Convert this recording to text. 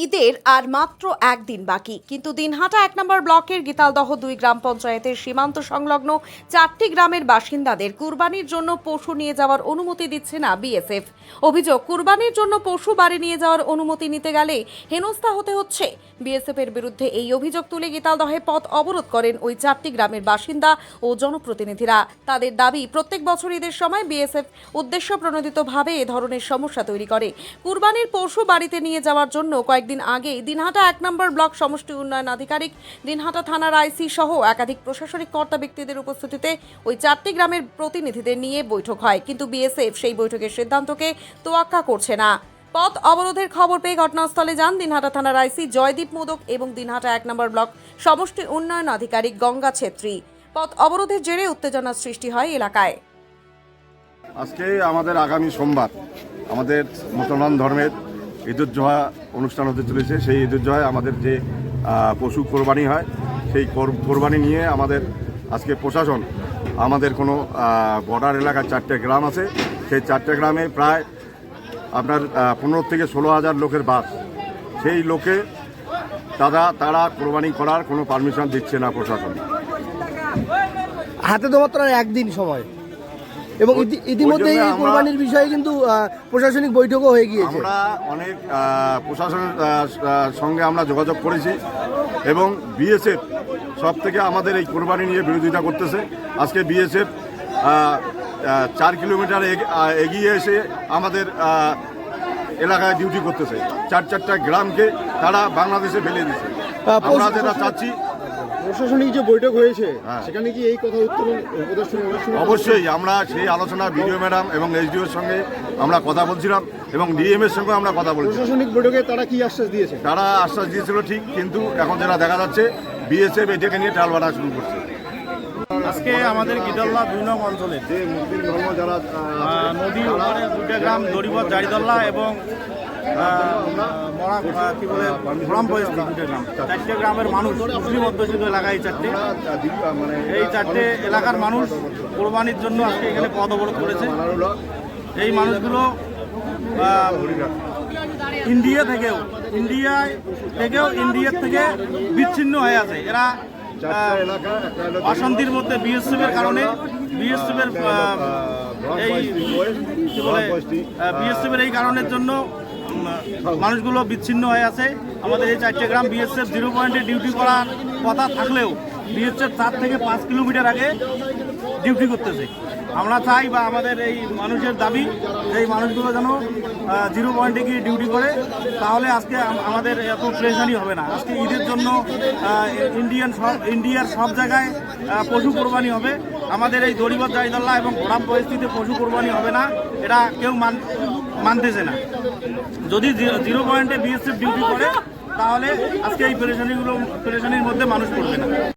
ঈদের আর মাত্র একদিন বাকি, কিন্তু দিনহাটা ১ নম্বর ব্লকের গীতালদহ ২ গ্রাম পঞ্চায়েতের সীমান্ত সংলগ্ন ৪টি গ্রামের বাসিন্দাদের কুরবানির জন্য পশু নিয়ে যাওয়ার অনুমতি দিচ্ছে না বিএসএফ। অভিযোগ, কুরবানির জন্য পশু বাড়ি নিয়ে যাওয়ার অনুমতি নিতে গেলে হেনস্থা হতে হচ্ছে। বিএসএফ এর বিরুদ্ধে এই অভিযোগ তুলে গীতালদহে পথ অবরোধ করেন ওই ৪টি গ্রামের বাসিন্দা ও জনপ্রতিনিধিরা। তাদের দাবি, প্রত্যেক বছর ঈদের সময় বিএসএফ উদ্দেশ্য প্রণোদিতভাবে এ ধরনের সমস্যা তৈরি করে। কুরবানির পশু বাড়িতে নিয়ে যাওয়ার জন্য কয়েকদিন আগেই দিনহাটা ১ নম্বর ব্লক সমষ্টি উন্নয়ন আধিকারিক, দিনহাটা থানার আইসি সহ একাধিক প্রশাসনিক কর্তা ব্যক্তিদের উপস্থিতিতে ওই ৪টি গ্রামের প্রতিনিধিদের নিয়ে বৈঠক হয়, কিন্তু বিএসএফ সেই বৈঠকের সিদ্ধান্তকে তোয়াক্কা করছে না। পথ অবরোধের খবর পেয়ে ঘটনাস্থলে যান দিনহাটা থানার আইসি জয়দীপ মোদক এবং দিনহাটা ১ নম্বর ব্লক সমষ্টি উন্নয়ন আধিকারিক গঙ্গা ছেত্রী। পথ অবরোধের জেরে উত্তেজনার সৃষ্টি হয় এলাকায়। আজকে আমাদের আগামী সোমবার আমাদের মুসলমান ধর্মের ঈদুজ্জোহা অনুষ্ঠান হতে চলেছে। সেই ঈদুজ্জোহায় আমাদের যে পশু কোরবানি হয়, সেই কোরবানি নিয়ে আমাদের আজকে প্রশাসন আমাদের কোনো বর্ডার এলাকার 4টে গ্রাম আছে, সেই 4টে গ্রামে প্রায় আপনার 15 থেকে 16,000 লোকের বাস। সেই লোকে তারা কোরবানি করার কোনো পারমিশন দিচ্ছে না প্রশাসন। হাতে তো মাত্র একদিন সময় এবং ইতিমধ্যে এই কোরবানির বিষয়ে কিন্তু প্রশাসনিক বৈঠকও হয়ে গিয়েছে। আমরা অনেক প্রশাসনের সঙ্গে আমরা যোগাযোগ করেছি এবং বিএসএফ সব থেকে আমাদের এই কোরবানি নিয়ে বিরোধিতা করতেছে। আজকে বিএসএফ 4 কিলোমিটার এগিয়ে এসে আমাদের এলাকায় ডিউটি করতেছে। 4টা গ্রামকে তারা বাংলাদেশে ফেলে দিচ্ছে। আমরা যেটা চাচ্ছি, প্রশাসনিক যে বৈঠক হয়েছে সেখানে কি এই কথা অবশ্যই আমরা সেই আলোচনা বিডিও ম্যাডাম এবং এসডিওর সঙ্গে আমরা কথা বলছিলাম এবং ডিএম এর সঙ্গে আমরা কথা বলছি। প্রশাসনিক বৈঠকে তারা কি আশ্বাস দিয়েছে? তারা আশ্বাস দিয়েছিল ঠিক, কিন্তু এখন যেটা দেখা যাচ্ছে বিএসএফ এটাকে নিয়ে টালবাটা শুরু করছে। আজকে আমাদের গীতালদহ ২ নং অঞ্চলের যে মুসলিম ধর্ম যারা নদীর উপরে 2টা গ্রাম দড়িবর জারিদল্লা এবং গ্রাম পরিস্থিতি 2টা গ্রাম, 4টে গ্রামের মানুষ মুসলিম অধ্যুষিত এলাকা। এই 4টে এলাকার মানুষ কোরবানির জন্য আজকে এখানে পথ অবরোধ করেছে। এই মানুষগুলো ইন্ডিয়া থেকে বিচ্ছিন্ন হয়ে আছে। এরা অশান্তির মধ্যে বিএসএফ এর এই কারণের জন্য মানুষগুলো বিচ্ছিন্ন হয়ে আছে। আমাদের এই 4টে গ্রাম বিএসএফ 0 পয়েন্টে ডিউটি করার কথা থাকলেও বিএসএফ 4 থেকে 5 কিলোমিটার আগে ডিউটি করতেছে। আমরা চাই বা আমাদের এই মানুষের দাবি, এই মানুষগুলো যেন 0 পয়েন্টে গিয়ে ডিউটি করে, তাহলে আজকে আমাদের এত প্রেশানি হবে না। আজকে ঈদের জন্য ইন্ডিয়ার সব জায়গায় পশু কোরবানি হবে। আমাদের এই দড়িবর জারিদল্লা এবং গ্রাম পরিস্থিতিতে পশু কোরবানি হবে না, এটা কেউ মানতেছে না। যদি 0 পয়েন্টে বিএসএফ ডিউটি করে, তাহলে আজকে এই পেরেশানির মধ্যে মানুষ পড়বে না।